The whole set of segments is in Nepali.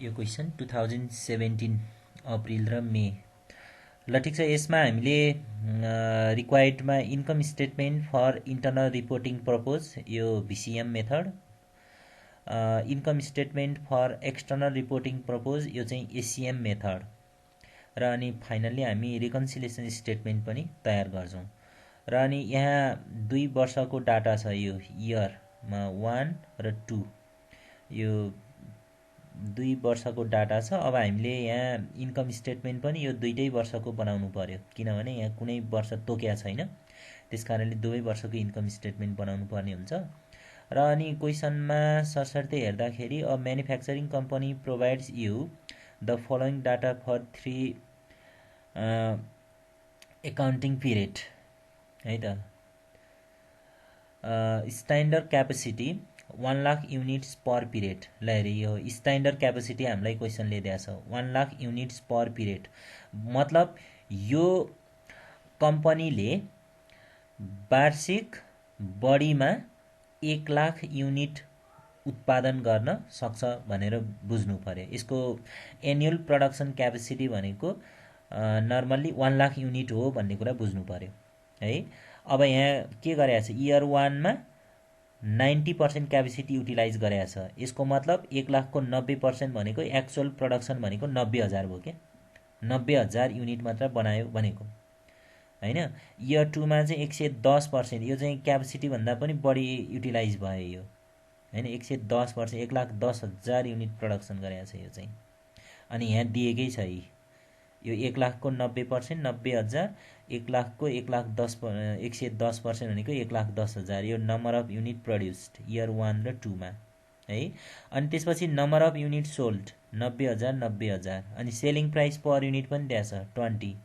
यो क्वेसन 2017 अप्रिल र मे ल ठिक छ। यसमा हामीले रिक्वायर्डमा income statement for internal reporting purpose यो VCM method, income statement for external reporting purpose यो चाहिँ एसिएम मेथड र अनि फाइनल्ली हामी रिकन्सिलिएसन स्टेटमेन्ट पनि तयार गर्छौँ। र अनि यहाँ 2 वर्षको डाटा छ, यो इयरमा 1 र 2 यो 2 वर्षको डाटा छ। अब हामीले यहाँ इन्कम स्टेटमेन्ट पनि यो 2 वर्षको बनाउनु पर्यो, किनभने यहाँ कुनै वर्ष तोक्या छैन, त्यस कारणले 2 वर्षको इन्कम स्टेटमेन्ट बनाउनु पर्ने हुन्छ। र अनि क्वेसनमा सरसर्ती हेर्दाखेरि a manufacturing company provides you the following data for 3 accounting period है त। Standard capacity 1 lakh units per period. ल हेरी यो स्ट्यान्डर्ड क्यापेसिटी हामीलाई क्वेसनले दिएको छ 1 लाख युनिट्स पर पिरियड, मतलब यो कम्पनीले वार्षिक बढीमा 1 लाख युनिट उत्पादन गर्न सक्छ भनेर बुझ्नु पर्यो। यसको एनुअल प्रोडक्सन क्यापेसिटी भनेको नर्मल्ली 1 लाख युनिट हो भन्ने कुरा बुझ्नु पर्यो है। अब यहाँ के गरेको छ, इयर 1 मा 90% क्यापेसिटी युटिलाइज गरेको छ। यसको मतलब 1 लाखको 90% भनेको एक्चुअल प्रोडक्सन भनेको 90,000 भयो क्या, 90,000 युनिट मात्र बनायो भनेको हैन। इयर 2 मा चाहिँ 110%, यो चाहिँ क्यापेसिटी भन्दा पनि बढी युटिलाइज भयो यो हैन, 110%, 1,10,000 युनिट प्रोडक्सन गरेको छ यो चाहिँ। अनि यहाँ दिएकै छ यो 1 लाखको 90%, 90,000, 1 लाखको 110% भनेको 1,10,000, यो number of unit produced year 1 र 2 मा है। अनि त्यसपछि नम्बर अफ युनिट सोल्ड 90,000, 90,000, अनि सेलिङ प्राइस पर युनिट पनि दिएको छ 20।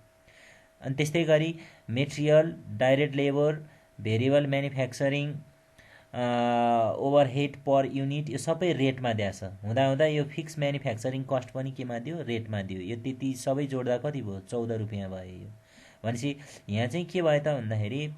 अनि त्यस्तै गरी material, direct labour, variable manufacturing overhead per unit यो सबै रेटमा दिएको छ। हुँदा यो फिक्स म्यानुफ्याक्चरिङ कस्ट पनि केमा दियो, रेटमा दियो। यो त्यति सबै जोड्दा कति भयो, 14 रुपियाँ भयो यो। भनेपछि यहाँ चाहिँ के भयो त भन्दाखेरि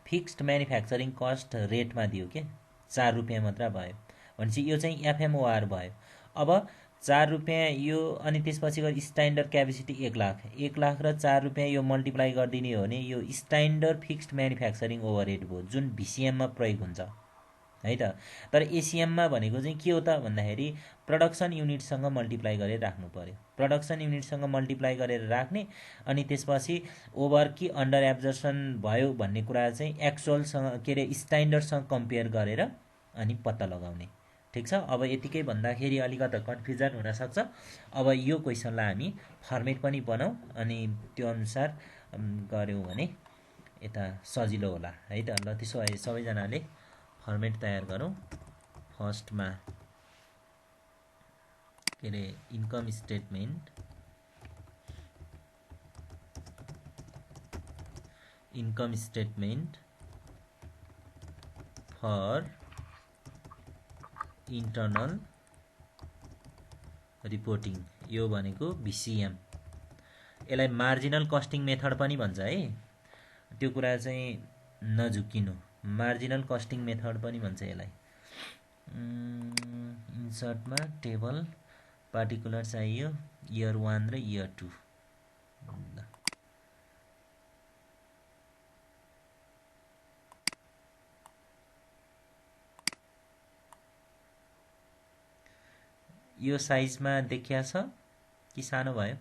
फिक्स्ड म्यानुफ्याक्चरिङ कस्ट रेटमा दियो के, 4 रुपियाँ मात्र भयो। भनेपछि यो चाहिँ एफएमओआर भयो। अब 4 रुपियाँ यो, अनि त्यसपछि गरी स्ट्यान्डर्ड क्यापेसिटी 1 लाख, 1 लाख र 4 रुपियाँ यो मल्टिप्लाई गरिदिने हो भने यो स्ट्यान्डर्ड फिक्स्ड म्यानुफ्याक्चरिङ ओभरहेड भयो, जुन भिसिएममा प्रयोग हुन्छ है त। तर एसिएममा भनेको चाहिँ के हो त भन्दाखेरि प्रोडक्सन युनिटसँग मल्टिप्लाई गरेर राख्नु पर्यो, प्रोडक्सन युनिटसँग मल्टिप्लाई गरेर राख्ने, अनि त्यसपछि ओभर कि अन्डर एब्जर्सन भयो भन्ने कुरा चाहिँ एक्चुअलसँग के अरे स्ट्यान्डर्डसँग कम्पेयर गरेर अनि पत्ता लगाउने। ठिक छ। अब यतिकै भन्दाखेरि अलिकति कन्फ्युजन हुनसक्छ। अब यो क्वेसनलाई हामी फर्मेट पनि बनाऊ, अनि त्यो अनुसार गऱ्यौँ भने यता सजिलो होला है त। ल त्यसो भए सबैजनाले फर्मेट तयार गरौँ। फर्स्टमा के अरे income statement for internal reporting, यो भनेको भिसिएम। यसलाई मार्जिनल कस्टिङ मेथड पनि भन्छ है, त्यो कुरा चाहिँ नझुकिनु, मार्जिनल कस्टिङ मेथड पनि भन्छ यसलाई। इन्सर्टमा टेबल पार्टिकुलर चाहियो इयर 1 र इयर 2। यो साइजमा देखिया छ कि सानो भयो?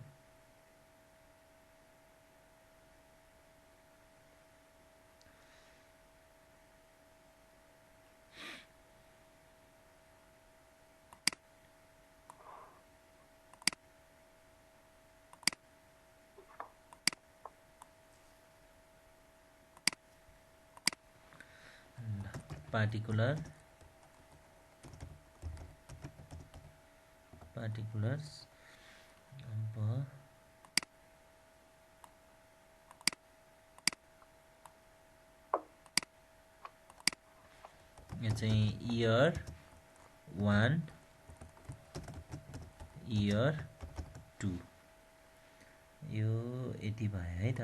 पार्टिकुलर्स अब यो चाहिँ इयर 1 इयर 2 यो यति भयो है त।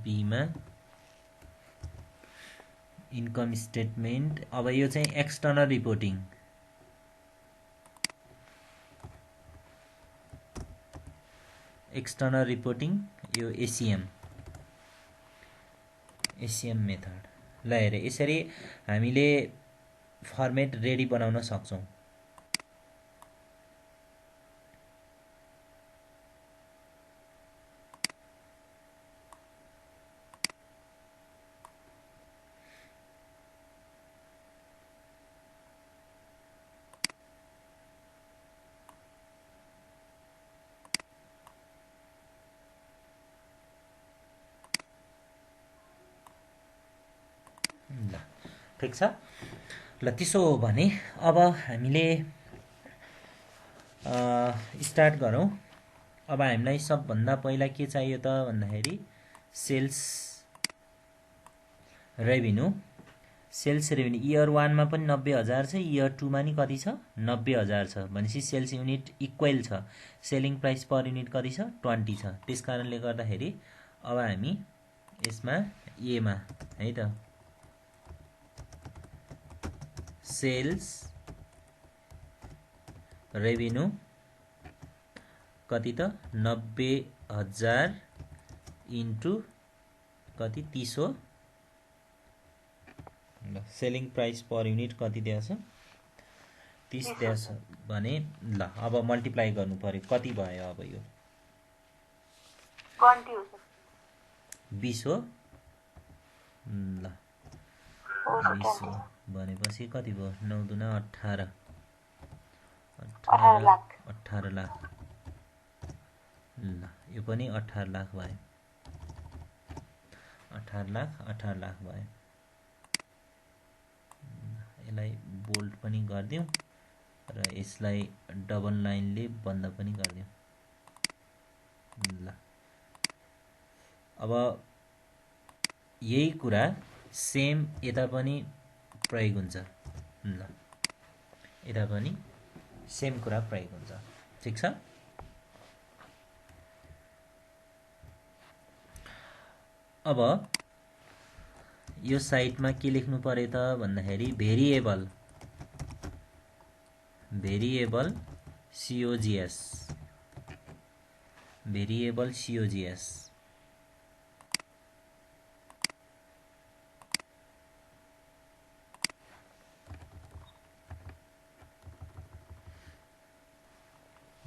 बीमा इन्कम स्टेटमेन्ट। अब यो चाहिँ एक्सटर्नल रिपोर्टिङ, एक्सटर्नल रिपोर्टिङ यो एसिएम मेथड। ल हेर, यसरी हामीले फर्मेट रेडी बनाउन सक्छौं। ल ठिक छ। ल त्यसो हो भने अब हामीले स्टार्ट गरौँ। अब हामीलाई सबभन्दा पहिला के चाहियो त भन्दाखेरि sales revenue. Sales revenue year 1 मा पनि 90,000 छ, इयर 2 मा नि कति छ 90,000 छ भनेपछि सेल्स युनिट इक्वल छ। सेलिङ प्राइस पर युनिट कति छ 20 छ। त्यसकारणले गर्दाखेरि अब हामी यसमा ए मा है त सेल्स रेभिन्यू कति त 90,000 इन्टु कति 30 हो। सेलिङ प्राइस पर युनिट कति दिएछ 30 दिएछ भने ल अब मल्टिप्लाई गर्नु पर्यो। कति भयो अब यो 20 हो। ल 20 हो भनेपछि कति भयो 9 दुना 18 लाख। ल यो पनि 18 लाख भयो। 18 लाख भयो। यसलाई बोल्ड पनि गरिदिउँ र यसलाई डबल लाइनले बन्द पनि गरिदिउँ। ल अब यही कुरा सेम यता पनि प्रयोग हुन्छ। ल यता पनि सेम कुरा प्रयोग हुन्छ। ठिक छ। अब यो साइडमा के लेख्नु पर्यो त भन्दाखेरि भेरिएबल COGS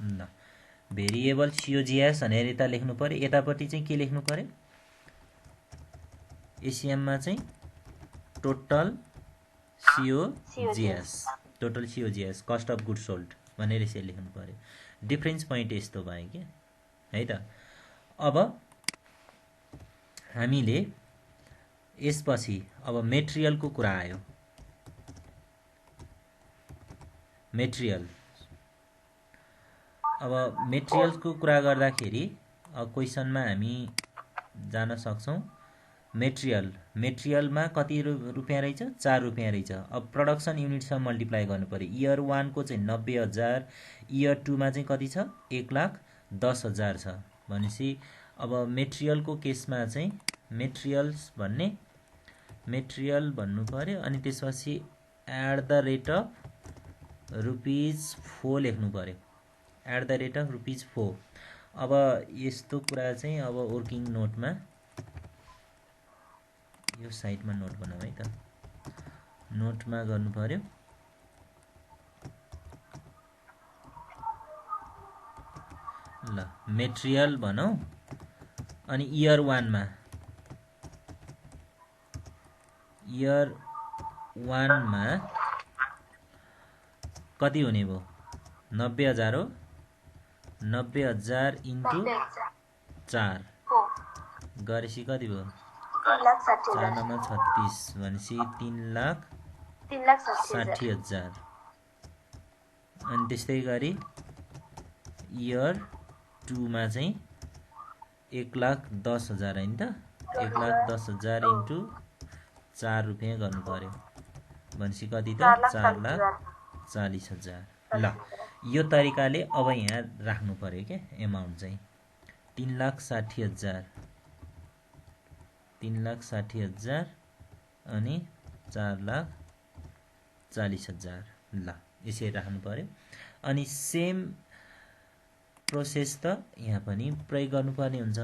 ल भेरिएबल COGS भनेर यता लेख्नु पर्यो। यतापट्टि चाहिँ के लेख्नु पर्यो एसिएम मा चाहिँ total COGS cost of good sold भनेर यसरी लेख्नु पर्यो। डिफरेन्स पोइन्ट यस्तो भयो के है त। अब हामीले यसपछि अब मेटेरियलको कुरा आयो। मेटेरियल अब मेटेरियल्सको कुरा गर्दाखेरि अब क्वेसनमा हामी जान सक्छौं। मेटेरियलमा कति रुपैयाँ रहेछ 4 रुपैयाँ रहेछ। अब प्रोडक्सन युनिटसँग मल्टिप्लाई गर्नु पर्यो। इयर 1 को चाहिँ 90,000, इयर 2 मा चाहिँ कति छ 1,10,000 छ भनेपछि अब मेटेरियलको केसमा चाहिँ मेटेरियल भन्नु पर्यो। अनि त्यसपछि एट द रेट अफ ₹4 लेख्नु पर्यो। At the rate of ₹4। अब यस्तो कुरा चाहिँ अब वर्किङ नोटमा यो साइडमा नोट बनाऊ है त। नोटमा गर्नु पर्यो। ल मेटेरियल भनौं अनि इयर 1 मा कति हुने भयो 90,000 हो। 90,000 इन्टु 4 गरेपछि कति भयो 4 नमा 36 भनेपछि 3,60,000। अनि त्यस्तै गरी इयर 2 मा चाहिँ 1,10,000 हैन त। 1,10,000 इन्टु 4 रुपैयाँ गर्नु पर्यो भनेपछि कति त 4,40,000। ल यो तरिकाले अब यहाँ राख्नु पर्यो के एमाउन्ट चाहिँ 3,60,000 3,60,000 अनि 4,40,000 ल यसरी राख्नु पर्यो। अनि सेम प्रोसेस त यहाँ पनि प्रयोग गर्नुपर्ने हुन्छ।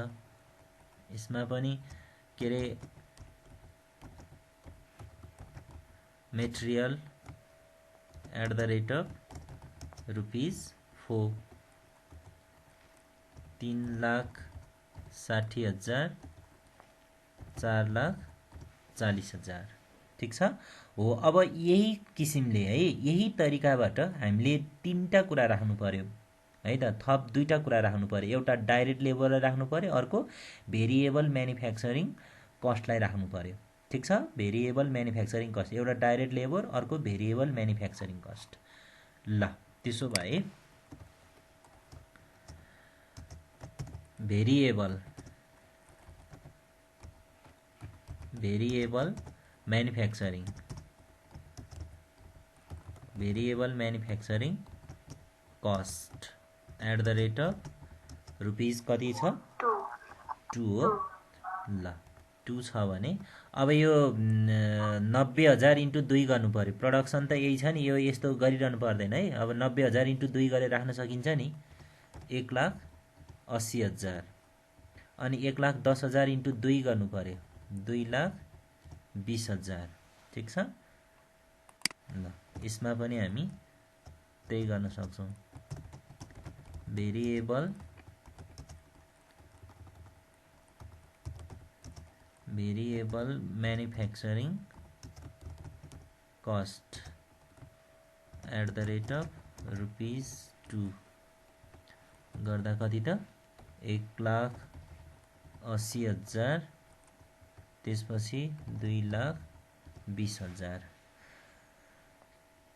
यसमा पनि के रे मेटेरियल @rupees4 3,60,000 4,40,000 ठीक छ हो। अब यही किसिमले है यही तरिकाबाट हामीले तीनटा कुरा राख्नु पर्यो है त। थप दुईटा कुरा राख्नु पर्यो, एउटा डाइरेक्ट लेबरलाई राख्नु पर्यो, अर्को भेरिएबल म्यानुफ्याक्चरिङ कस्टलाई राख्नु पर्यो। ठीक छ, भेरिएबल म्यानुफ्याक्चरिङ कस्ट एउटा डाइरेक्ट लेबर, अर्को भेरिएबल म्यानुफ्याक्चरिङ कस्ट। ल त्यसो भए भेरिएबल म्यानुफ्याक्चरिङ कस्ट @rupees कति छ 2 हो। ल 2 छ भने अब यो 90,000 × 2 गर्नु पर्यो। प्रोडक्सन त यही छ नि, यो यस्तो गरिरहनु पर्दैन है। अब 90,000 × 2 गरेर राख्न सकिन्छ नि, 1,80,000 अनि 1,10,000 × 2 गर्नु पर्यो 2,20,000 ठीक छ। ल यसमा पनि हामी त्यही गर्न सक्छौँ। भेरिएबल म्यानुफ्याक्चरिङ कस्ट @rupees2 गर्दा कति त 1,80,000 त्यसपछि 2,20,000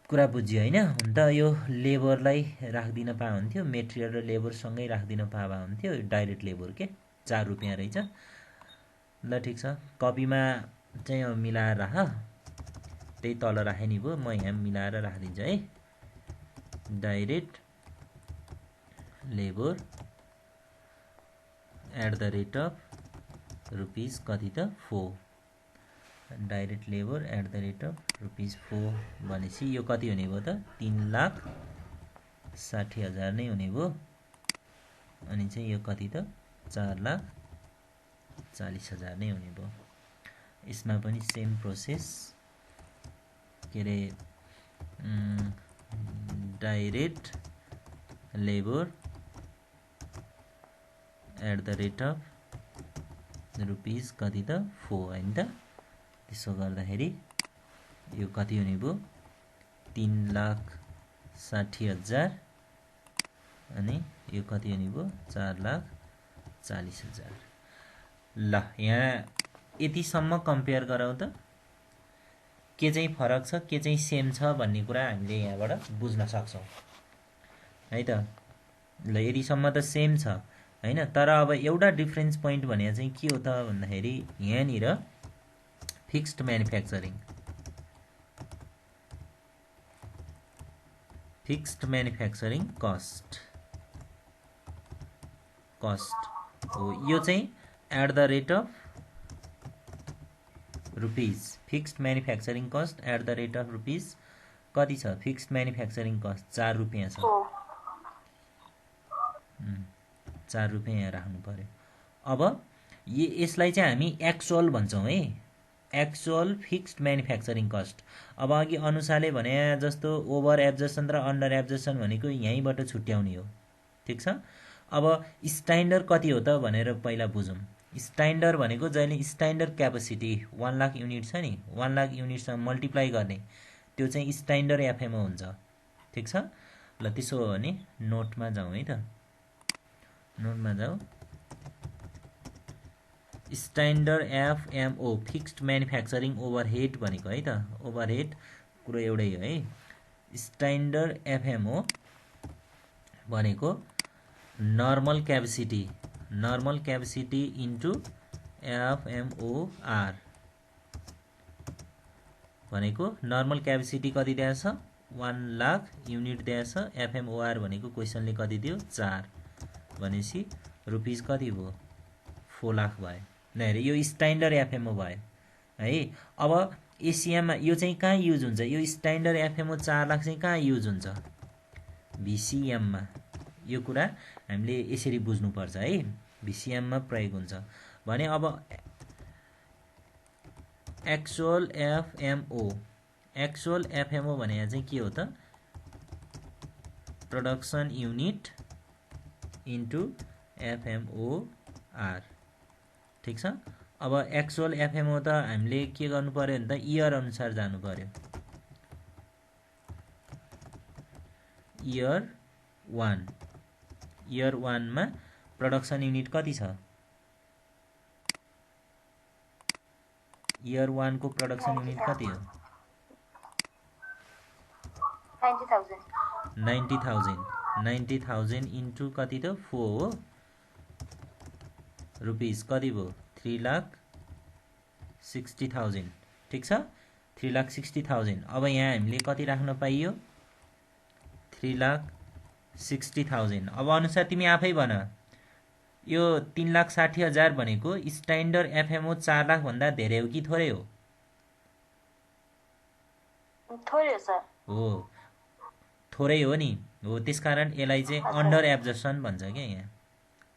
कुरा बुझ्यो हैन। हुन त यो लेबरलाई राख्दिन पाए हुन्थ्यो, मेटेरियल र लेबर सँगै राख्दिन पाए हुन्थ्यो। डाइरेक्ट लेबर के 4 रुपैयाँ रहेछ। ल ठीक छ, कपीमा चाहिँ मिलाएर राख, त्यही तल राखे नि भयो। म यहाँ मिलाएर राखिदिन्छु है। डाइरेक्ट लेबर @rupees कति त 4 डाइरेक्ट लेबर @rupees4 भनेपछि यो कति हुने भयो त 3,60,000 नै हुने भयो। अनि चाहिँ यो कति त 4,40,000 नै हुने भयो। यसमा पनि सेम प्रोसेस के रे डाइरेक्ट लेबर @rupees कति त 4 हैन त। त्यसो गर्दाखेरि यो कति हुने भयो 3,60,000 अनि यो कति हुने भयो 4,40,000। ल यहाँ यतिसम्म कम्पेयर गरौँ त के चाहिँ फरक छ के चाहिँ सेम छ भन्ने कुरा हामीले यहाँबाट बुझ्न सक्छौँ है त। ल यतिसम्म त सेम छ हैन, तर अब एउटा डिफरेन्स पोइन्ट भने चाहिँ के हो त भन्दाखेरि यहाँनिर फिक्स्ड म्यानुफ्याक्चरिङ कस्ट हो। यो चाहिँ @rupees fixed manufacturing cost @rupees कति छ फिक्स्ड म्यानुफ्याक्चरिङ कस्ट 4 रुपैयाँ छ। 4 रुपैयाँ यहाँ राख्नु पर्यो। अब यसलाई चाहिँ हामी एक्चुअल भन्छौँ है, एक्चुअल फिक्स्ड म्यानुफ्याक्चरिङ कस्ट। अब अघि अनुसारले भने जस्तो ओभर एब्जर्सन र अन्डर एब्जर्सन भनेको यहीँबाट छुट्याउने हो। ठीक छ। अब स्ट्यान्डर्ड कति हो त भनेर पहिला बुझौँ। स्ट्यान्डर्ड भनेको जहिले स्ट्यान्डर्ड क्यापेसिटी 1 लाख युनिट छ नि, 1 लाख युनिटसँग मल्टिप्लाई गर्ने त्यो चाहिँ स्ट्यान्डर्ड एफएमओ हुन्छ। ठीक छ। ल त्यसो हो भने नोटमा जाउँ है त, नोटमा जाऊ। Standard FMO fixed manufacturing overhead भनेको है त, ओभरहेड कुरो एउटै हो है। स्ट्यान्डर्ड एफएमओ भनेको नर्मल क्यापेसिटी इन्टु एफएमओआर भनेको नर्मल क्यापेसिटी कति दिएको छ 1 लाख युनिट दिएको छ। एफएमओआर भनेको क्वेसनले कति दियो 4 भनेपछि रुपिस कति भयो 4 लाख भयो। ल हेर यो स्ट्यान्डर्ड एफएमओ भयो है। अब एसियामा यो चाहिँ कहाँ युज हुन्छ, यो स्ट्यान्डर्ड एफएमओ 4 लाख चाहिँ कहाँ युज हुन्छ, भिसिएममा। यो कुरा हामीले यसरी बुझ्नुपर्छ है, भिसिएममा प्रयोग हुन्छ भने। अब एक्चुअल एफएमओ, एक्चुअल एफएमओ भने चाहिँ के हो त, प्रोडक्सन युनिट इन्टु एफएमओआर, ठिक छ। अब एक्चुअल एफएमओ त हामीले के गर्नु पर्यो भने त इयर अनुसार जानु पर्यो। इयर 1, इयर 1 मा प्रोडक्सन युनिट कति छ, इयर 1 को प्रोडक्सन युनिट कति हो, 90,000। 90,000 इन्टु कति त 4 हो रुपिस, कति भयो 3,60,000, ठिक छ 3,60,000। अब यहाँ हामीले कति राख्न पाइयो, 3,60,000। अब अनुसार तिमी आफै भन, यो 3,60,000 भनेको स्ट्यान्डर्ड एफएमओ 4 लाख भन्दा धेरै हो कि थोरै हो, थोरै हो सर, हो थोरै हो नि, हो। त्यसकारण यसलाई चाहिँ अन्डर एब्जर्सन भन्छ क्या। यहाँ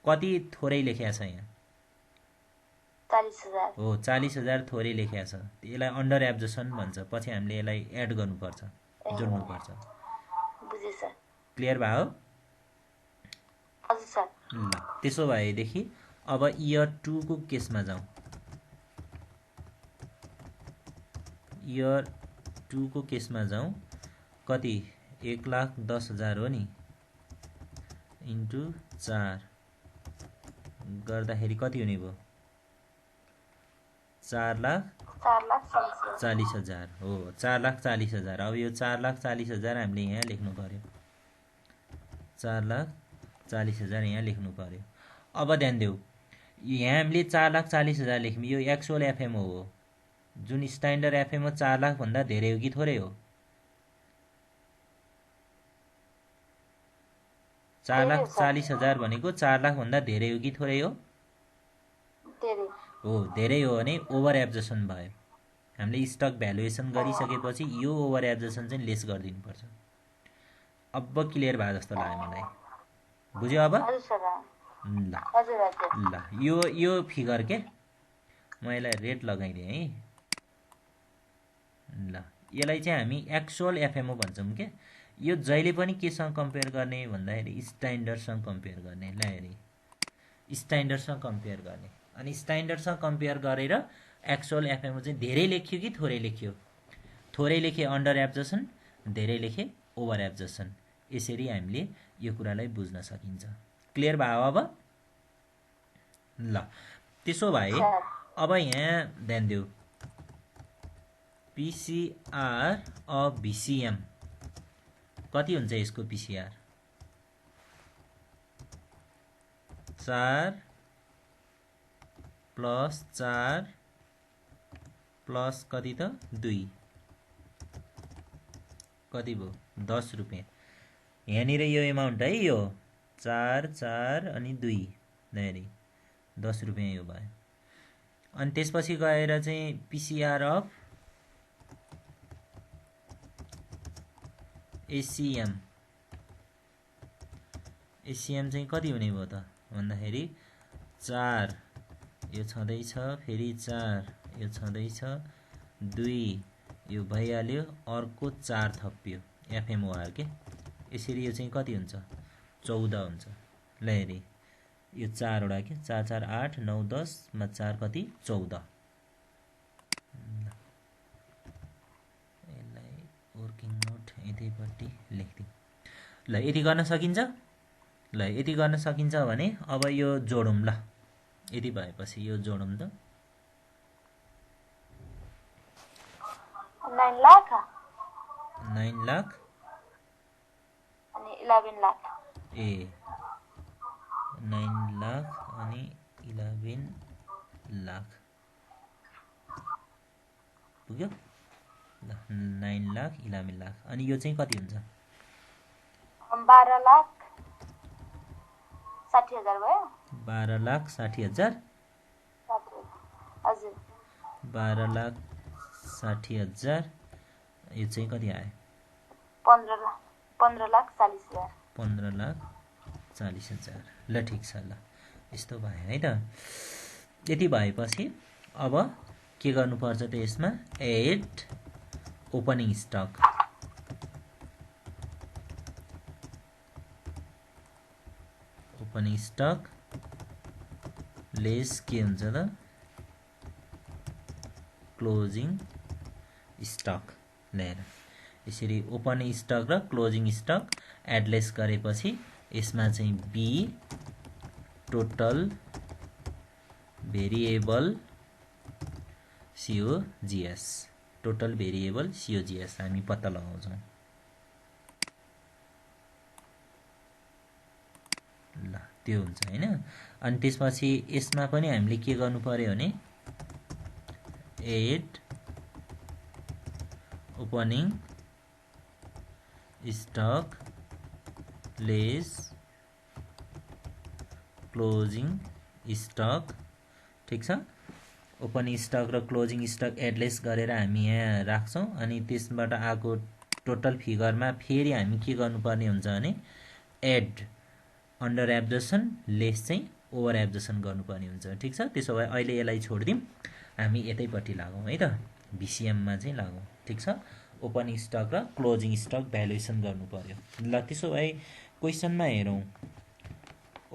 कति थोरै लेखिया छ, यहाँ 40,000 हो 40,000 थोरै लेखिया छ, यसलाई अन्डर एब्जर्सन भन्छ। पछि हामीले यसलाई एड गर्नुपर्छ, जोड्नुपर्छ। बुझे सर, क्लियर भयो, हजुर सर। ल त्यसो भएदेखि अब इयर 2 को केसमा जाउँ। इयर 2 को केसमा जाउँ, कति 1,10,000 हो नि, इन्टु 4 गर्दाखेरि कति हुने भयो, 4,40,000 हो, 4,40,000। अब यो 4,40,000 हामीले यहाँ लेख्नु पर्यो, 4,40,000 यहाँ लेख्नु पर्यो। अब ध्यान देऊ, यहाँ हामीले 4,40,000 लेख्यौँ, यो एक्चुअल एफएमओ हो। जुन स्ट्यान्डर्ड एफएमओ 4 लाख भन्दा धेरै हो कि थोरै हो, 4,40,000 भनेको 4 लाख भन्दा धेरै हो कि थोरै हो, हो धेरै हो भने ओभर एब्जर्सन भयो। हामीले स्टक भ्यालुएसन गरिसकेपछि यो ओभर एब्जर्सन चाहिँ लेस गरिदिनुपर्छ। अब क्लियर भयो जस्तो लाग्यो मलाई, बुझ्यो अब। ल ल यो फिगर के, म यसलाई रेड लगाइदिएँ है। ल यसलाई चाहिँ हामी एक्चुअल एफएमओ भन्छौँ के। यो जहिले पनि केसँग कम्पेयर गर्ने भन्दाखेरि स्ट्यान्डर्डसँग कम्पेयर गर्ने। ल हेरी स्ट्यान्डर्डसँग कम्पेयर गर्ने, अनि स्ट्यान्डर्डसँग कम्पेयर गरेर एक्चुअल एफएमओ चाहिँ धेरै लेख्यो कि थोरै लेख्यो, थोरै लेखे अन्डर एब्जर्सन, धेरै लेखे ओभर एब्जर्सन। यसरी हामीले यो कुरालाई बुझ्न सकिन्छ। क्लियर भयो अब। ल त्यसो भए अब यहाँ ध्यान देऊ, पिसिआर अफ भिसिएम कति हुन्छ, यसको पिसिआर 4 + 4 प्लस कति त 2, कति भयो 10 रुपियाँ। यहाँनिर यो एमाउन्ट है, यो 4 4 अनि 2 हेरी 10 रुपियाँ यो भयो। अनि त्यसपछि गएर चाहिँ पिसिआर अफ एसिएम, एसिएम चाहिँ कति हुने भयो त भन्दाखेरि 4 यो छँदैछ, फेरि 4 यो छँदैछ, 2 यो भइहाल्यो, अर्को 4 थपियो एफएमओआर के। यसरी यो चाहिँ कति हुन्छ 14 हुन्छ। ल हेरी यो 4 वटा के, 4 4 8 9 10 मा 4 कति 14। यसलाई वर्किङ नोट यतैपट्टि लेख्दिउँ। ल यति गर्न सकिन्छ। ल यति गर्न सकिन्छ भने अब यो जोडौँ। ल यति भएपछि यो जोडौँ त, 9 लाख 9 लाख अनि 11 लाख, ए 9 लाख अनि 11 लाख पुग्यो। ल 9 लाख 11 लाख अनि यो चाहिँ कति हुन्छ, 12,60,000 भयो। 12,60,000 हजुर 12,60,000 यो चाहिँ कति आयो 15,40,000 15,40,000 ल ठिक छ ल यस्तो भयो है त यति भएपछि अब के गर्नुपर्छ त यसमा एड ओपनिङ स्टक लेस के हुन्छ त क्लोजिङ स्टक ल्याएर यसरी ओपनिङ स्टक र क्लोजिङ स्टक एडलेस गरेपछि यसमा चाहिँ B total variable COGS total variable COGS हामी पत्ता लगाउँछौँ ल त्यो हुन्छ हैन अनि त्यसपछि यसमा पनि हामीले के गर्नु पर्यो भने add opening stock less closing stock ठीक छ ओपनिङ स्टक र क्लोजिङ स्टक एडलेस गरेर हामी यहाँ राख्छौँ अनि त्यसबाट आएको टोटल फिगरमा फेरि हामी के गर्नुपर्ने हुन्छ भने एड अन्डर एब्जर्सन लेस चाहिँ ओभर एब्जर्सन गर्नुपर्ने हुन्छ ठीक छ त्यसो भए अहिले यसलाई छोडिदिउँ हामी यतैपट्टि लागौँ है त VCM मा चाहिँ लागौँ ठीक छ ओपनिङ स्टक र क्लोजिङ स्टक भ्यालुएसन गर्नु पर्यो ल त्यसो भए क्वेसनमा हेरौँ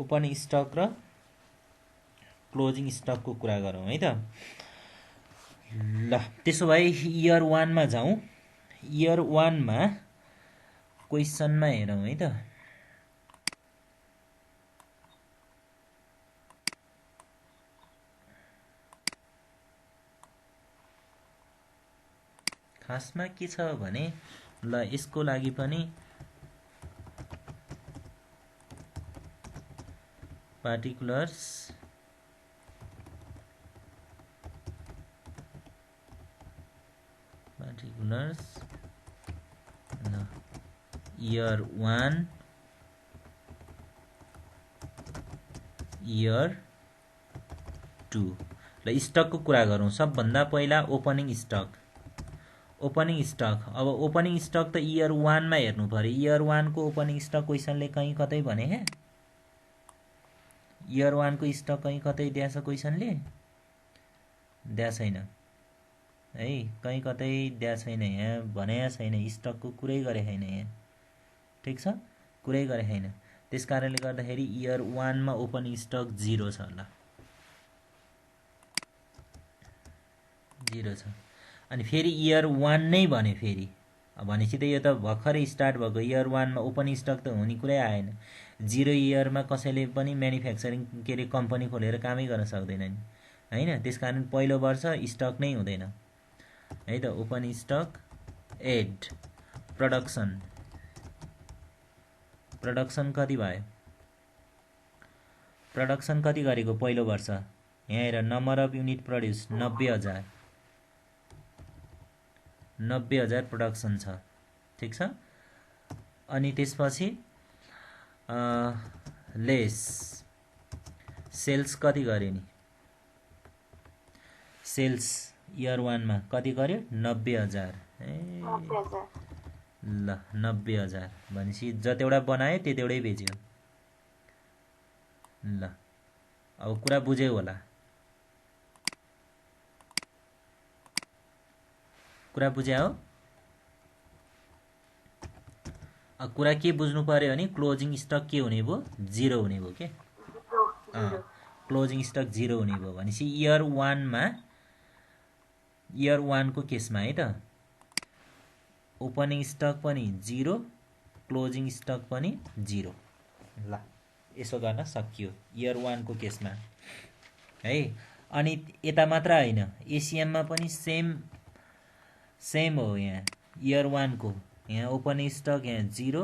ओपनिङ स्टक र क्लोजिङ स्टकको कुरा गरौँ है त ल त्यसो भए इयर 1 मा जाउँ इयर 1 मा क्वेसनमा हेरौँ है त खासमा के छ भने ल यसको लागि पनि पार्टिकुलर्स इयर 1 इयर 2 ल स्टकको कुरा गरौँ सबभन्दा पहिला ओपनिङ स्टक अब ओपनिङ स्टक त इयर 1 मा हेर्नु पर्यो इयर 1 को ओपनिङ स्टक क्वेसनले कहीँ कतै भने हे इयर 1 को स्टक कहीँ कतै दिएछ क्वेसनले दिया छैन है कहीँ कतै दिया छैन यहाँ भने छैन स्टकको कुरै गरे छैन यहाँ ठीक छ कुरै गरे छैन त्यसकारणले गर्दाखेरि इयर 1 मा ओपनिङ स्टक 0 छ ल 0 छ अनि फेरि इयर 1 नै भने फेरि भनेपछि त यो त भर्खरै स्टार्ट भएको इयर 1 मा ओपनिङ स्टक त हुने कुरै आएन 0 इयरमा कसैले पनि म्यानुफ्याक्चरिङ के रे कम्पनी खोलेर कामै गर्न सक्दैन नि हैन त्यसकारण पहिलो वर्ष स्टक नै हुँदैन है त ओपनिङ स्टक एड प्रोडक्सन कति भयो प्रोडक्सन कति गरेको पहिलो वर्ष यहाँ हेर number of unit produce 90,000 production छ ठीक छ अनि त्यसपछि लेस सेल्स कति गरे नि सेल्स इयर 1 मा कति गर्यो 90,000 ल 90,000 भनेपछि जतिवटा बनायो त्यतिवटै बेच्यो ल अब कुरा बुझ्यौ होला कुरा बुझ्या हो अब कुरा के बुझ्नु पर्यो भने क्लोजिङ स्टक के हुने भयो 0 हुने भयो के क्लोजिङ स्टक 0 हुने भयो भनेपछि इयर 1 को केसमा है त ओपनिङ स्टक पनि 0 क्लोजिङ स्टक पनि 0 ल यसो गर्न सकियो इयर 1 को केसमा है अनि यता मात्र हैन एसीएम मा पनि सेम हो यहाँ इयर 1 को यहाँ ओपनिङ स्टक यहाँ 0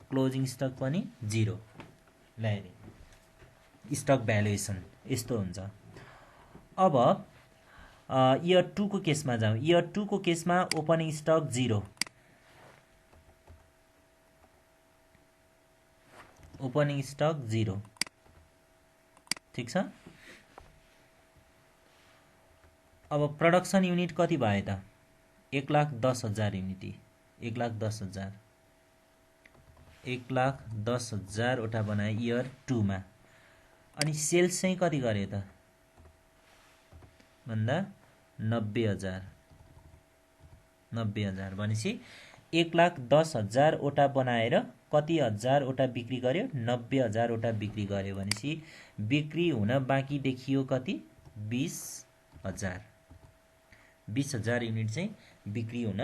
क्लोजिङ स्टक पनि 0 ल्याए स्टक भ्यालुएसन यस्तो हुन्छ अब इयर 2 को केसमा जाउँ इयर 2 को केसमा ओपनिङ स्टक 0 ओपनिङ स्टक 0 ठीक छ अब प्रोडक्सन युनिट कति भयो त 1,10,000 युनिट 1,10,000 1,10,000 वटा बनाए इयर 2 मा अनि सेल्स चाहिँ कति गरे त भन्दा 90,000 भनेपछि 1,10,000 वटा बनाएर कति हजार वटा बिक्री गर्यो 90,000 वटा बिक्री गर्यो भनेपछि बिक्री हुन बाँकी देखियो कति 20,000 युनिट चाहिँ बिक्री हुन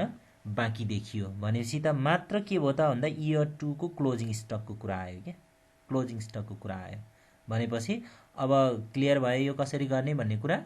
बाँकी देखियो भनेपछि त मात्र के भयो त भन्दा इयर 2 को क्लोजिङ स्टकको कुरा आयो के क्लोजिङ स्टकको कुरा आयो भनेपछि अब क्लियर भयो यो कसरी गर्ने भन्ने कुरा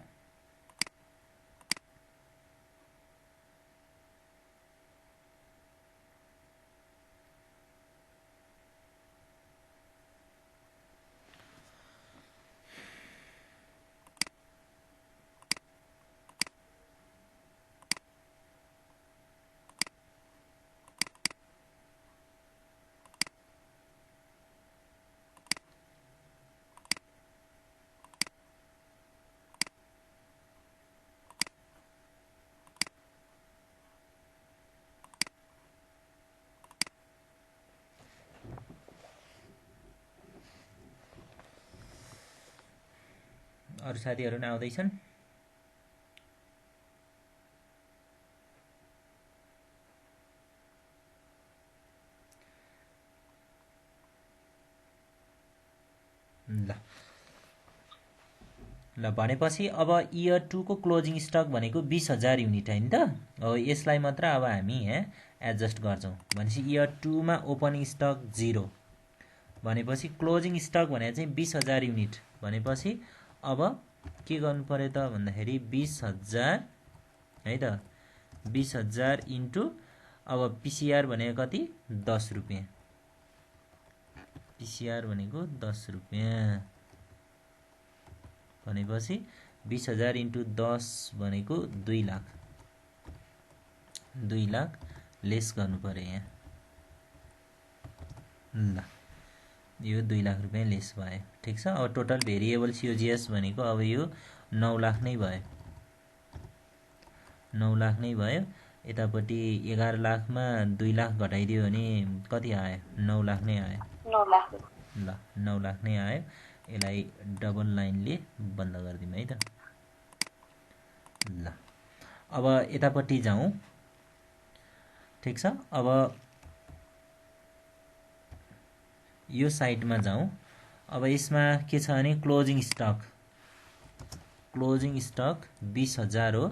अरु साथीहरु नै आउँदैछन् ल भनेपछि अब इयर 2 को क्लोजिङ स्टक भनेको 20,000 युनिट हैन त हो यसलाई मात्र अब हामी एडजस्ट गर्छौं भनेपछि इयर 2 मा ओपनिङ स्टक 0 भनेपछि क्लोजिङ स्टक भने चाहिँ 20,000 युनिट भनेपछि अब के गर्नु पर्यो त भन्दाखेरि 20,000 है त 20,000 इन्टु अब पीसीआर भनेको कति 10 रुपैयाँ पीसीआर भनेको 10 रुपैयाँ भनेपछि 20,000 इन्टु 10 भनेको 2 लाख 2 लाख लेस गर्नु पर्यो यहाँ ल यो 2 लाख रुपैयाँ लेस भयो ठीक छ अब टोटल भेरिएबल सीओजीएस भनेको अब यो 9 लाख नै भयो 9 लाख नै भयो यतापट्टि 11 लाखमा 2 लाख घटाइदियो भने कति आयो 9 लाख नै आयो 9 लाख ल 9 लाख नै आयो यसलाई डबल लाइनले बन्द गर्दिम है त ल अब यतापट्टि जाउँ ठीक छ अब यो साइडमा जाउँ अब यसमा के छ भने क्लोजिङ स्टक 20,000 हो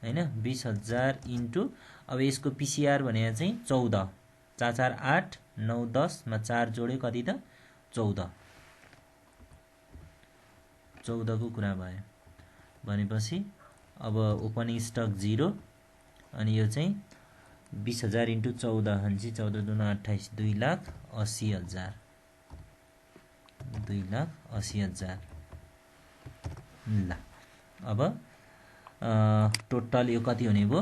हैन 20,000 इन्टु अब यसको पीसीआर भनेको चाहिँ 14 4 4 8 9 10 मा 4 जोड्यो कति त 14 को कुरा भयो भनेपछि अब ओपनिङ स्टक 0 अनि यो चाहिँ 20,000 इन्टु 14 भनेपछि 14 दुना 28 2,80,000 2,80,000 ल अब टोटल यो कति हुने भयो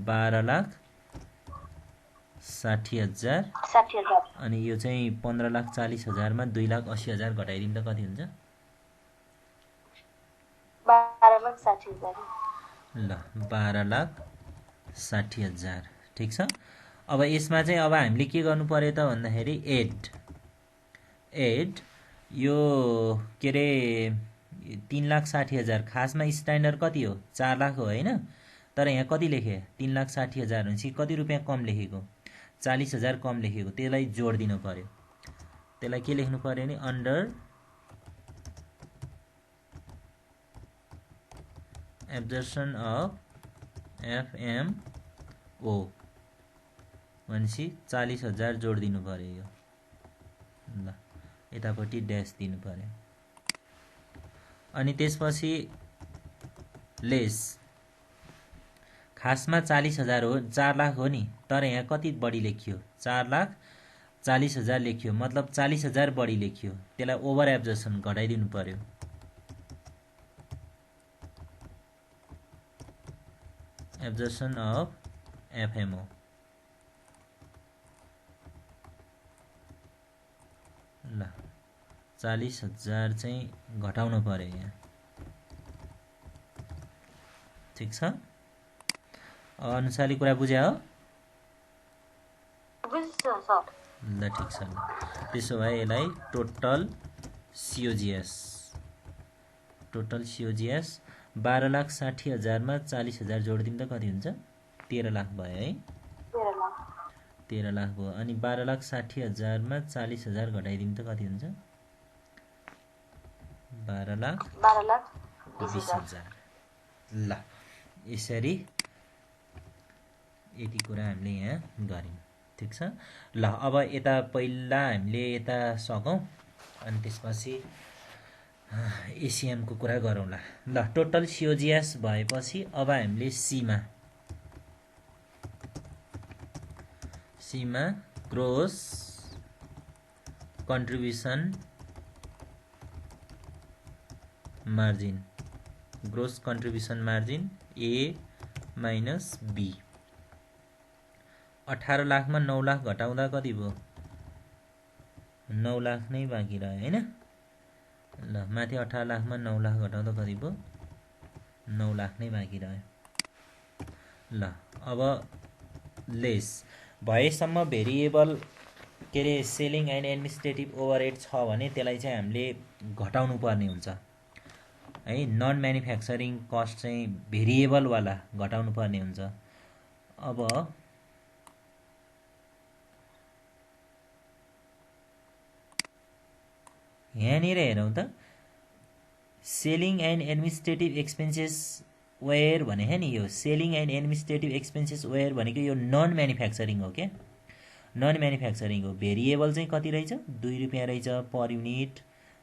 12,60,000 अनि यो चाहिँ 15,40,000 मा 2,80,000 घटाइदिम त कति हुन्छ 12,60,000 ल 12,60,000 ठीक छ अब यसमा चाहिँ अब हामीले के गर्नु पर्यो त भन्दाखेरि एड यो के रे 3,60,000 खासमा स्ट्यान्डर्ड कति हो 4 लाख हो हैन तर यहाँ कति लेखे 3,60,000 भनेपछि कति रुपैयाँ कम लेखेको 40,000 कम लेखेको त्यसलाई जोड दिनु पर्यो त्यसलाई के लेख्नु पर्यो नि अन्डर एब्जर्प्सन अफ एफएमओ भनेपछि 40,000 जोड दिनु पर्यो यो ल यतापट्टि ड्यास दिनु पर्यो अनि त्यसपछि लेस खासमा 40,000 हो 4 लाख हो नि तर यहाँ कति बढी लेखियो 4,40,000 लेखियो मतलब 40,000 बढी लेखियो त्यसलाई ओभर एब्जर्प्सन घटाइदिनु पर्यो एब्जर्प्सन अफ एफएमओ ल 40,000 चाहिँ घटाउनु पर्यो यहाँ ठिक छ। अनुसारले कुरा बुझ्या हो? बुझ्छु सर। ल ठिक छ। ल त्यसो भए यसलाई टोटल सिओजिएस 12,60,000 मा 40,000 जोडिदिउँ त कति हुन्छ? 13 लाख भयो है। 13 लाख भयो। अनि 12,60,000 मा 40,000 घटाइदिउँ त कति हुन्छ? 12,20,000। ल यसरी यति कुरा हामीले यहाँ गऱ्यौँ। ठिक छ। ल अब यता पहिला हामीले यता सकौँ अनि त्यसपछि एसिएमको कुरा गरौँला। ल टोटल सिओजिएस भएपछि अब हामीले सीमा gross contribution margin A minus B. 18 लाखमा 9 लाख घटाउँदा कति भयो? 9 लाख नै बाँकी रह्यो हैन? ल माथि 18 लाखमा 9 लाख घटाउँदा कति भयो? 9 लाख नै बाँकी रह्यो। ल अब लेस भएसम्म भेरिएबल के अरे सेलिङ एन्ड एडमिनिस्ट्रेटिभ ओभरहेड छ भने त्यसलाई चाहिँ हामीले घटाउनु पर्ने हुन्छ है। नन म्यानुफ्याक्चरिङ कस्ट चाहिँ भेरिएबलवाला घटाउनु पर्ने हुन्छ। अब यहाँनिर हेरौँ त, selling and administrative expenses where भने है नि, यो selling and administrative expenses where भनेको यो नन म्यानुफ्याक्चरिङ हो क्या, नन म्यानुफ्याक्चरिङ हो। भेरिएबल चाहिँ कति रहेछ? 2 रुपियाँ रहेछ पर युनिट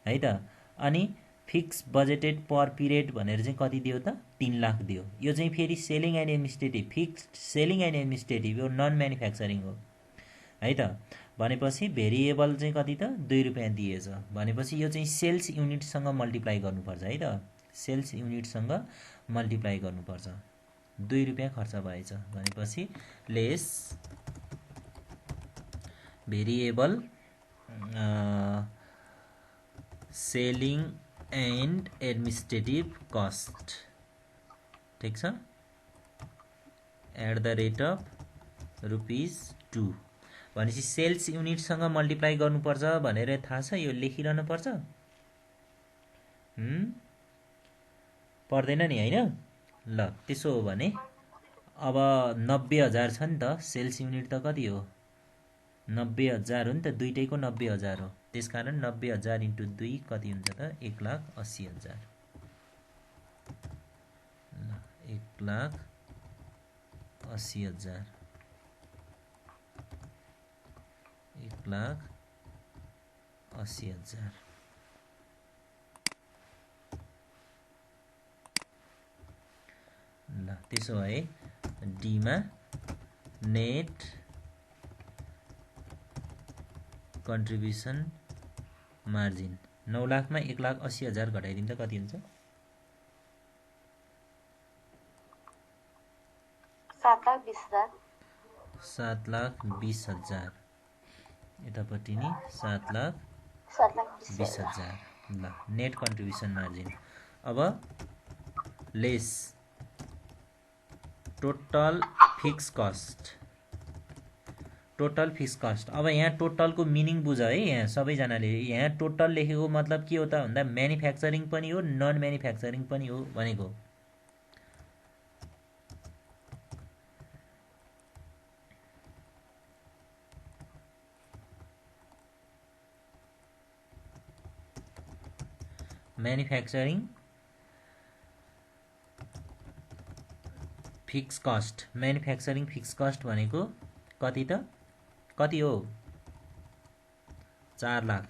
है त। अनि फिक्स बजेटेड पर पिरियड भनेर चाहिँ कति दियो त? 3 लाख दियो। यो चाहिँ फेरि selling and administrative fixed selling and administrative यो नन म्यानुफ्याक्चरिङ हो है त। भनेपछि भेरिएबल चाहिँ कति त? 2 रुपियाँ दिएछ भनेपछि यो चाहिँ सेल्स युनिटसँग मल्टिप्लाई गर्नुपर्छ है त। सेल्स युनिटसँग मल्टिप्लाई गर्नुपर्छ। 2 रुपियाँ खर्च भएछ भनेपछि less variable selling and administrative cost, ठिक छ, एट द रेट अफ ₹2 भनेपछि सेल्स युनिटसँग मल्टिप्लाई गर्नुपर्छ भनेर थाहा छ, यो लेखिरहनु पर्छ पर्दैन नि होइन? ल त्यसो हो भने अब 90,000 छ नि त, सेल्स युनिट त कति हो? 90,000 हो नि त, दुइटैको 90,000 हो। त्यसकारण 90,000 × 2 कति हुन्छ त? 1,80,000। 1,80,000 1,80,000। ल त्यसो भए डीमा नेट कन्ट्रिब्युसन मार्जिन 9 लाखमा 1,80,000 घटाइदिउँ त कति हुन्छ? 7,20,000। 7,20,000 यतापट्टि नि 7,20,000। ल नेट कन्ट्रिब्युसन मार्जिन। अब lace total fix cost. Total fix cost. अब यहाँ टोटलको मिनिङ बुझ है। यहाँ सबैजनाले यहाँ टोटल लेखेको मतलब के हो त भन्दा म्यानुफ्याक्चरिङ पनि हो नन म्यानुफ्याक्चरिङ पनि हो भनेको। Manufacturing fix cost, manufacturing fix cost भनेको कति त? कति हो? 4 लाख।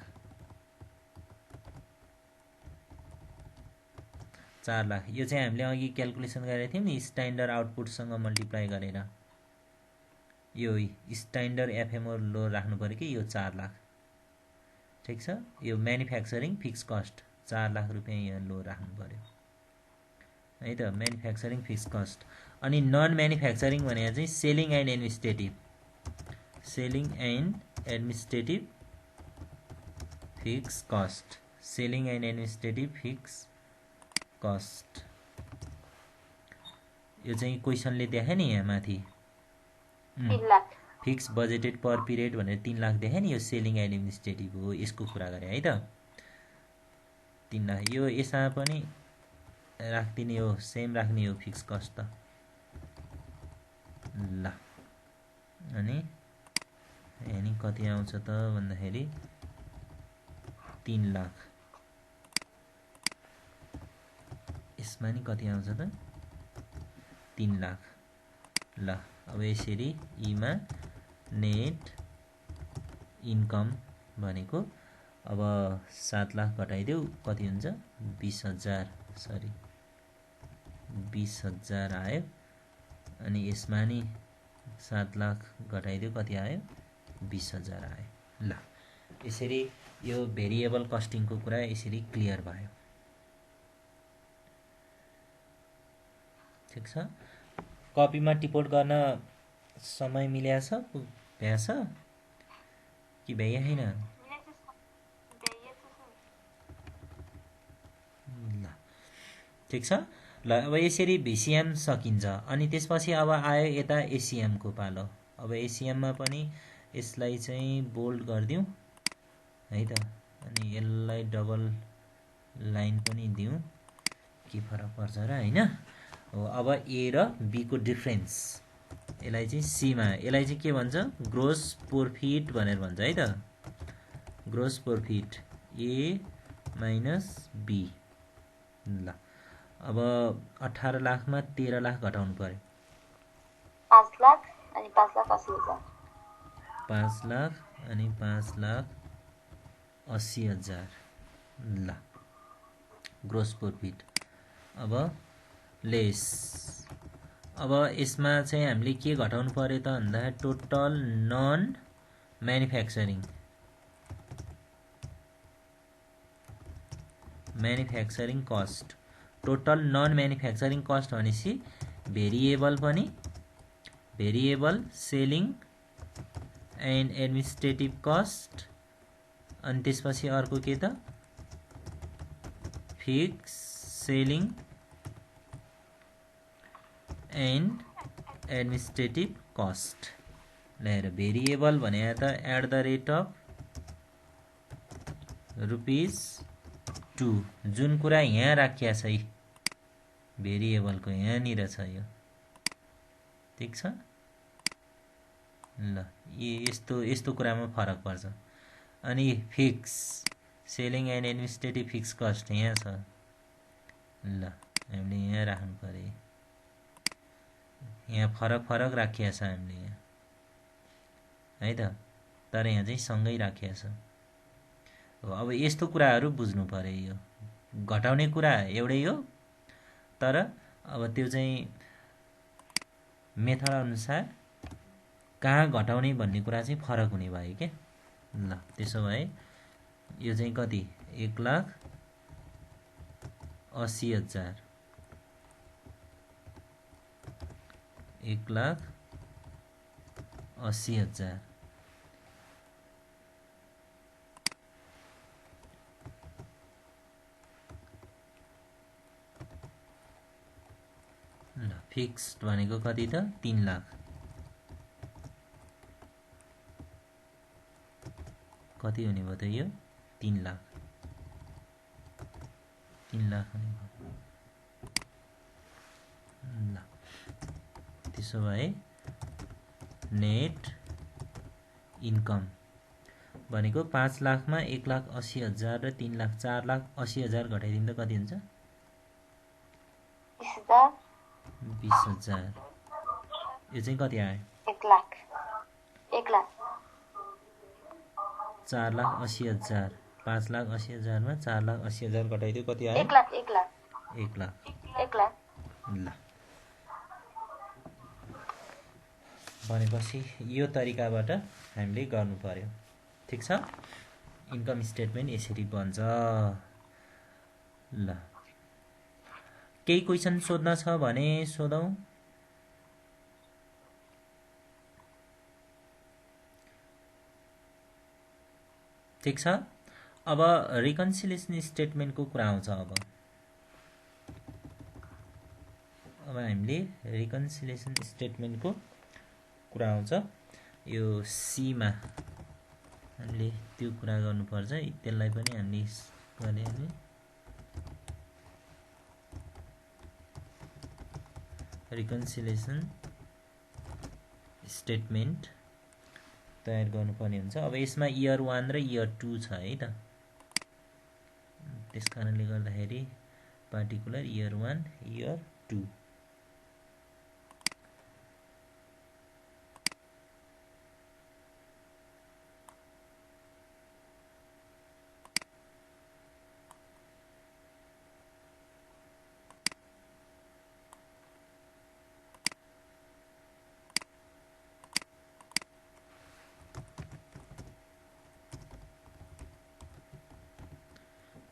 4 लाख यो चाहिँ हामीले अघि क्याल्कुलेसन गरेको थियौँ नि, स्ट्यान्डर्ड आउटपुटसँग मल्टिप्लाई गरेर। यो स्ट्यान्डर्ड एफएमओ लो राख्नु पर्यो कि यो 4 लाख, ठिक छ। यो म्यानुफ्याक्चरिङ फिक्स कस्ट 4 लाख रुपियाँ यहाँ लो राख्नु पर्यो है त, म्यानुफ्याक्चरिङ फिक्स कस्ट। अनि नन म्यानुफ्याक्चरिङ भनेको चाहिँ selling and administrative, selling and administrative fix cost, selling and administrative fix cost. यो चाहिँ क्वेसनले देखायो नि यहाँ माथि 3 lakh fix budgeted per period भनेर 3 लाख देखायो नि, यो सेलिङ एडमिनिस्ट्रेटिभ हो, यसको कुरा गरे है त। 3 लाख यो यसमा पनि राखिदिने हो, सेम राख्ने हो फिक्स कस्ट त। ल अनि कति आउँछ त भन्दाखेरि 3 लाख। यसमा नि कति आउँछ त 3 लाख। ल अब यसरी यीमा नेट इन्कम भनेको अब 7 लाख घटाइदेऊ कति हुन्छ 20,000, सरी 20,000 आयो। अनि यसमा नि 7 लाख घटाइदेऊ कति आयो 20,000 आयो। ल यसरी यो भेरिएबल कस्टिङको कुरा यसरी क्लियर भयो। ठिक छ। कपीमा टिपोट गर्न समय मिलेछ भ्याछ कि भ्याइ छैन? ल ठिक छ। ल अब यसरी भिसिएम सकिन्छ। अनि त्यसपछि अब आयो यता एसिएमको पालो। अब एसिएममा पनि यसलाई चाहिँ बोल्ड गरिदिउँ है त। अनि यसलाई डबल लाइन पनि दिउँ, के फरक पर्छ र हैन। हो अब ए र बी को डिफरेन्स, यसलाई चाहिँ सीमा, यसलाई चाहिँ के भन्छ ग्रोस प्रॉफिट भनेर भन्छ है त। Gross profit A minus B. ल अब 18 लाखमा 13 लाख घटाउनु पर्यो। 5 लाख अनि 5,80,000। 5 लाख अनि 5,80,000। ल ग्रोस प्रॉफिट। अब लेस, अब यसमा चाहिँ हामीले के घटाउनु पर्यो त भन्दा total non manufacturing cost. Total non manufacturing cost भनेपछि भेरिएबल पनि, variable selling and administrative cost. अनि त्यसपछि अर्को के त fix selling and administrative cost. ल्याएर भेरिएबल भने त एट द रेट अफ ₹2, जुन कुरा यहाँ राखिया छ भेरिएबलको यहाँनिर छ यो। ठिक छ। ल यस्तो कुरामा फरक पर्छ। अनि fix selling and administrative fix cost यहाँ छ। ल हामीले यहाँ राख्नु पर्यो, यहाँ फरक राखिया छ हामीले यहाँ है त। तर यहाँ चाहिँ सँगै राखिया छ। हो अब यस्तो कुराहरू बुझ्नु पर्यो। यो घटाउने कुरा एउटै हो, तर अब त्यो चाहिँ मेथड अनुसार कहाँ घटाउने भन्ने कुरा चाहिँ फरक हुने भयो के। ल त्यसो भए यो चाहिँ कति 1,80,000। 1,80,000। ल फिक्स्ड भनेको कति त 3 लाख। कति हुने भयो त यो 3 लाख। 3 लाख हुने भयो। ल त्यसो भए नेट इन्कम भनेको 5 लाखमा 1,80,000 र 3 लाख 4,80,000 घटाइदिँदा कति हुन्छ 20,000। यो चाहिँ कति आयो 1 लाख। 4,80,000। 5,80,000 मा 4,80,000 घटाइदियो कति आयो 1 लाख। 1 लाख। ल भनेपछि यो तरिकाबाट हामीले गर्नु पर्यो। ठिक छ। इन्कम स्टेटमेन्ट यसरी बन्छ। ल केही क्वेसन सोध्न छ भने सोधौं। ठिक छ। अब रिकन्सिलिएसन स्टेटमेन्टको कुरा आउँछ। अब अब हामीले रिकन्सिलिएसन स्टेटमेन्टको कुरा आउँछ। यो सीमा हामीले त्यो कुरा गर्नुपर्छ, त्यसलाई पनि हामीले गरे भने रिकन्सिलिएसन स्टेटमेन्ट तयार गर्नुपर्ने हुन्छ। अब यसमा इयर 1 र इयर 2 छ है त, त्यस कारणले गर्दाखेरि particular year 1 year 2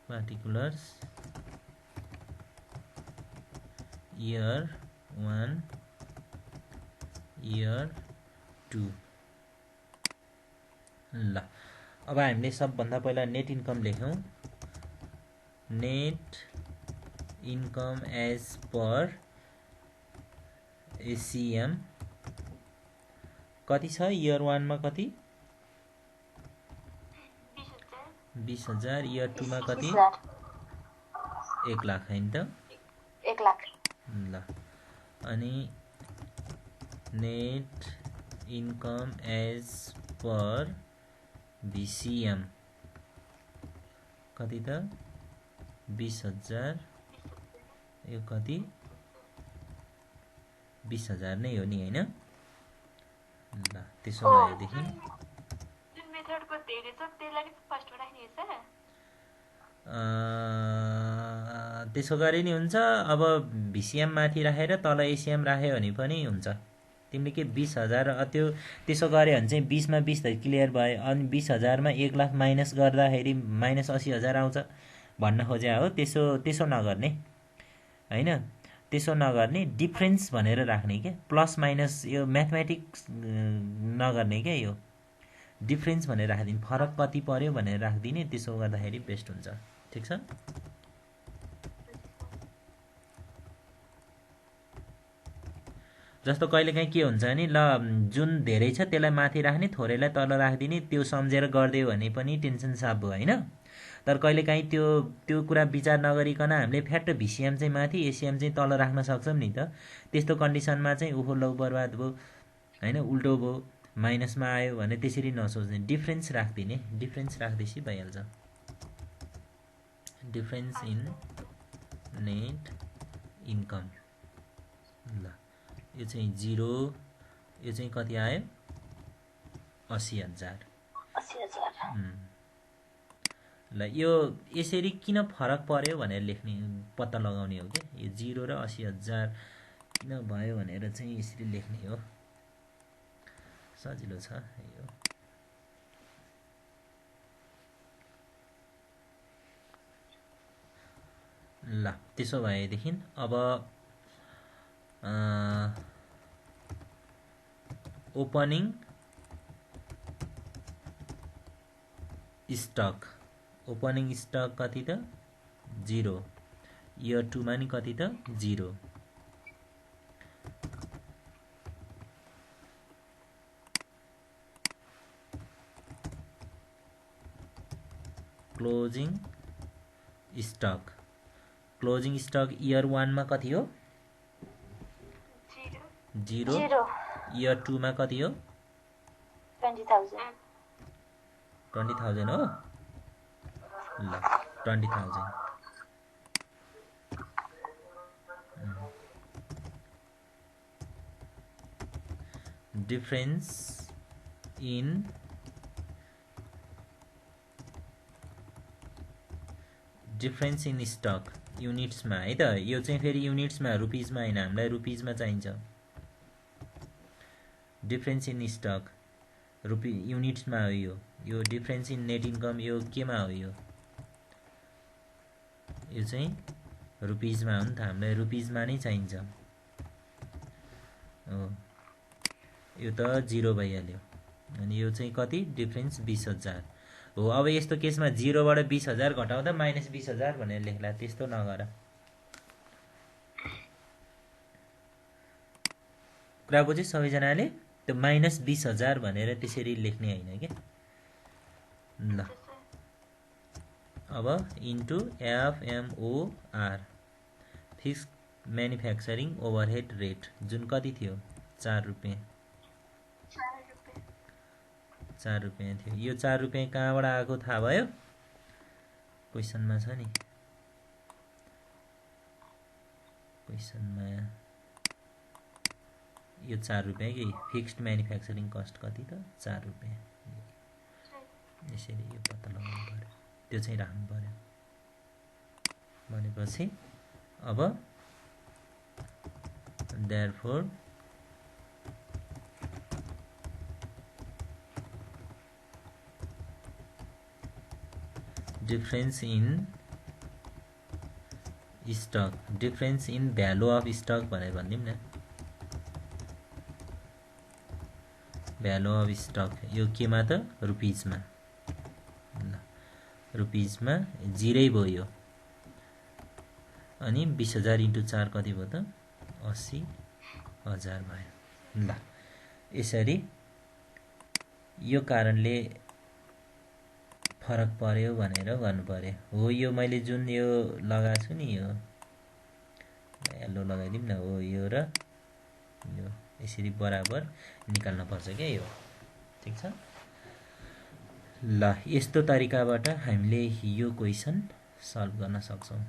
particulars year 1 year 2। ल अब हामीले सबभन्दा पहिला नेट इन्कम लेख्यौं। Net income as per ACM कति छ? इयर 1 मा कति? 20,000। इयर 2 मा कति? 1 लाख हैन त? 1 लाख। ल अनि net income as per BCM कति त? 20,000। यो कति? 20,000 नै हो नि हैन? ल त्यसो भएदेखि जुन मेथडको धेरै छ त्यसलाई नि फर्स्टमा राख्ने छ। त्यसो गरे नि हुन्छ। अब बीसीएम माथि राखेर तल एसीएम राख्यो भने पनि हुन्छ। तिमीले के 20,000 त्यो त्यसो गरे भने चाहिँ 20 मा 20 त क्लियर भयो। अनि 20,000 मा 1 लाख माइनस गर्दाखेरि माइनस 80,000 आउँछ भन्न खोजे हो। त्यसो नगर्ने हैन, त्यसो नगर्ने, डिफरेन्स भनेर राख्ने के, प्लस माइनस यो म्याथमेटिक्स नगर्ने के, यो डिफरेन्स भनेर राखिदिने, फरक कति पर्यो भनेर राखिदिने। त्यसो गर्दाखेरि बेस्ट हुन्छ। ठीक छ। जस्तो कहिलेकाहीँ के हुन्छ भने ल जुन धेरै छ त्यसलाई माथि राख्ने, थोरैलाई तल राखिदिने, त्यो सम्झेर गरिदियो भने पनि टेन्सन साफ भयो हैन। तर कहिलेकाहीँ त्यो कुरा विचार नगरिकन हामीले फ्याक्ट बीसीएम चाहिँ माथि एसीएम चाहिँ तल राख्न सक्छौँ नि त। त्यस्तो कन्डिसनमा चाहिँ ओहो लौ बर्बाद भयो हैन, उल्टो भयो, माइनसमा आयो भने त्यसरी नसोच्ने, डिफरेन्स राखिदिने। डिफरेन्स राख्दैछ भइहाल्छ। Difference in net income. ल यो चाहिँ 0, यो चाहिँ कति आयो? 80,000। 80,000। ल यो यसरी किन फरक पर्यो भनेर लेख्ने, पत्ता लगाउने हो के। यो 0 र 80,000 किन भयो भनेर चाहिँ यसरी लेख्ने हो। सजिलो छ यो। ल त्यसो भएदेखि अब ओपनिङ स्टक। ओपनिङ स्टक कति त? 0। इयर 2 मा नि कति त? 0। Closing stock. Closing stock year 1 मा कति हो? 0। इयर 2 मा कति हो? 20,000। 20,000 हो। ल 20,000। डिफरेन्स इन स्टक युनिट्समा है त। यो चाहिँ फेरि युनिट्समा, रुपिजमा हैन, हामीलाई रुपिजमा चाहिन्छ। डिफरेन्स इन स्टक युनिट्समा हो यो डिफरेन्स इन नेट इन्कम यो केमा हो? यो चाहिँ रुपिजमा हो नि त, हामीलाई रुपिजमा नै चाहिन्छ हो। यो त 0 भइहाल्यो। अनि यो चाहिँ कति? डिफरेन्स 20,000 हो। अब यस्तो केसमा 0 बाट 20,000 घटाउँदा माइनस 20,000 भनेर लेख्ला, त्यस्तो नगर। कुरा बुझ्यो सबैजनाले? त्यो -20,000 भनेर त्यसरी लेख्ने होइन क्या। ल अब into FMOR fixed manufacturing overhead rate जुन कति थियो? 4 रुपियाँ। 4 रुपियाँ थियो। यो 4 रुपियाँ कहाँबाट आएको थाहा भयो? क्वेसनमा छ नि, क्वेसनमा यो 4 रुपियाँ कि फिक्स्ड म्यानुफ्याक्चरिङ कस्ट कति त? 4 रुपियाँ। यसरी यो पत्ता लगाउनु पर्यो, त्यो चाहिँ राख्नु पर्यो। भनेपछि अब therefore difference in stock, difference in value of stock भनेर भनिदिउँ न। भ्यालु अफ स्टक यो केमा त? रुपिजमा। रुपिजमा 0 भयो यो। अनि 20,000 इन्टु 4 कति भयो त? 80,000 भयो। ल यसरी यो कारणले फरक पर्यो भनेर गर्नु पर्यो। हो यो मैले जुन यो लगाएको छु नि, यो येलो लगाइदिउँ न। हो यो र यो यसरी बराबर निकाल्न पर्छ क्या यो। ठिक छ? ल यस्तो तरिकाबाट हामीले यो क्वेसन सल्भ गर्न सक्छौं।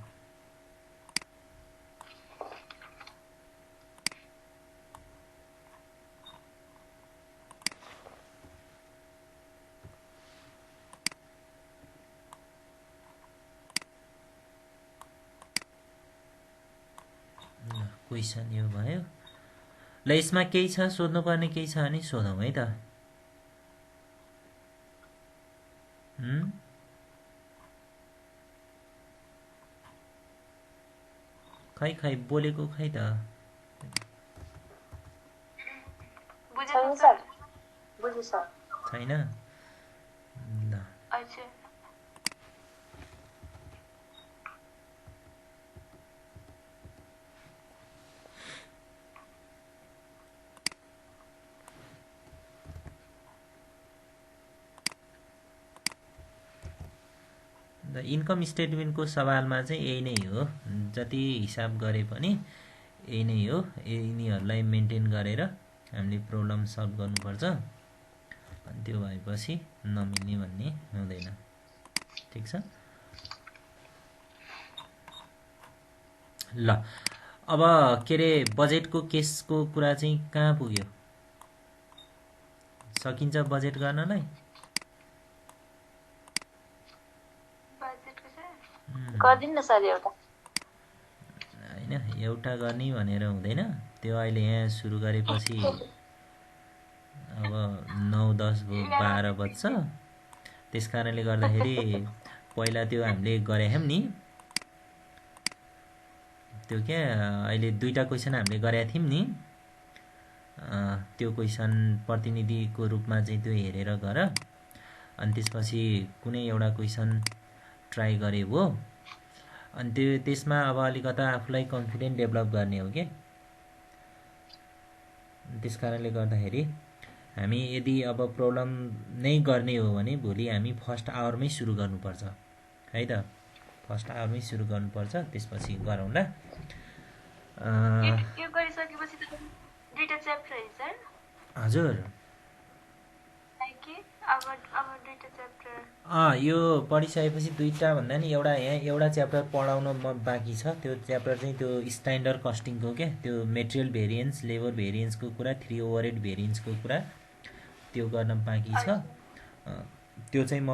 क्वेसन यो भयो। ल यसमा केही छ सोध्नुपर्ने, केही छ भने सोधौँ है त। खै खै बोलेको खै त छैन। ल इन्कम स्टेटमेन्टको सवालमा चाहिँ यही नै हो। जति हिसाब गरे पनि यही नै हो। यिनीहरूलाई मेन्टेन गरेर हामीले प्रब्लम सल्भ गर्नुपर्छ। अनि त्यो भएपछि नमिल्ने भन्ने हुँदैन। ठिक छ? ल अब के रे बजेटको केसको कुरा चाहिँ कहाँ पुग्यो? सकिन्छ बजेट गर्नलाई? गर्दिन न सर एउटा। हैन एउटा गर्ने भनेर हुँदैन। त्यो अहिले यहाँ सुरु गरेपछि अब 9, 10, 12 बज्छ। त्यसकारणले गर्दाखेरि पहिला त्यो हामीले गरेछौं नि, त्यो क्या अहिले दुईटा क्वेसन हामीले गरेका थियौं नि, त्यो क्वेसन प्रतिनिधिको रूपमा चाहिँ त्यो हेरेर गर। अनि त्यसपछि कुनै एउटा क्वेसन ट्राई गरे हो। अनि त्यो त्यसमा अब अलिकता आफूलाई कन्फिडेन्ट डेभलप गर्ने हो के। त्यसकारणले गर्दाखेरि हामी यदि अब प्रब्लम नै गर्ने हो भने भोलि हामी फर्स्ट आवरमै सुरु गर्नुपर्छ है त। फर्स्ट आवरमै सुरु गर्नुपर्छ, त्यसपछि गरौँला। यो गरिसकेपछि त दुईटा च्याप्टर है सर? हजुर अब दुईटा च्याप्टर यो पढिसकेपछि दुईटा भन्दा नि एउटा यहाँ एउटा च्याप्टर पढाउन बाँकी छ। त्यो च्याप्टर चाहिँ त्यो स्ट्यान्डर्ड कस्टिङको क्या, त्यो मेटेरियल भेरिएन्स, लेबर भेरिएन्सको कुरा, 3 ओभरहेड भेरिएन्सको कुरा त्यो गर्न बाँकी छ। त्यो चाहिँ म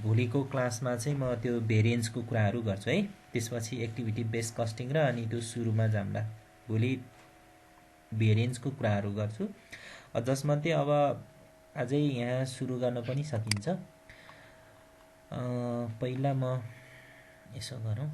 भोलिको क्लासमा चाहिँ म त्यो भेरिएन्सको कुराहरू गर्छु है। त्यसपछि एक्टिभिटी बेस्ड कस्टिङ र अनि त्यो सुरुमा जाम्ला भोलि भेरिएन्सको कुराहरू गर्छु। जसमध्ये अब अझै यहाँ सुरु गर्न पनि सकिन्छ। पहिला म यसो गरौँ।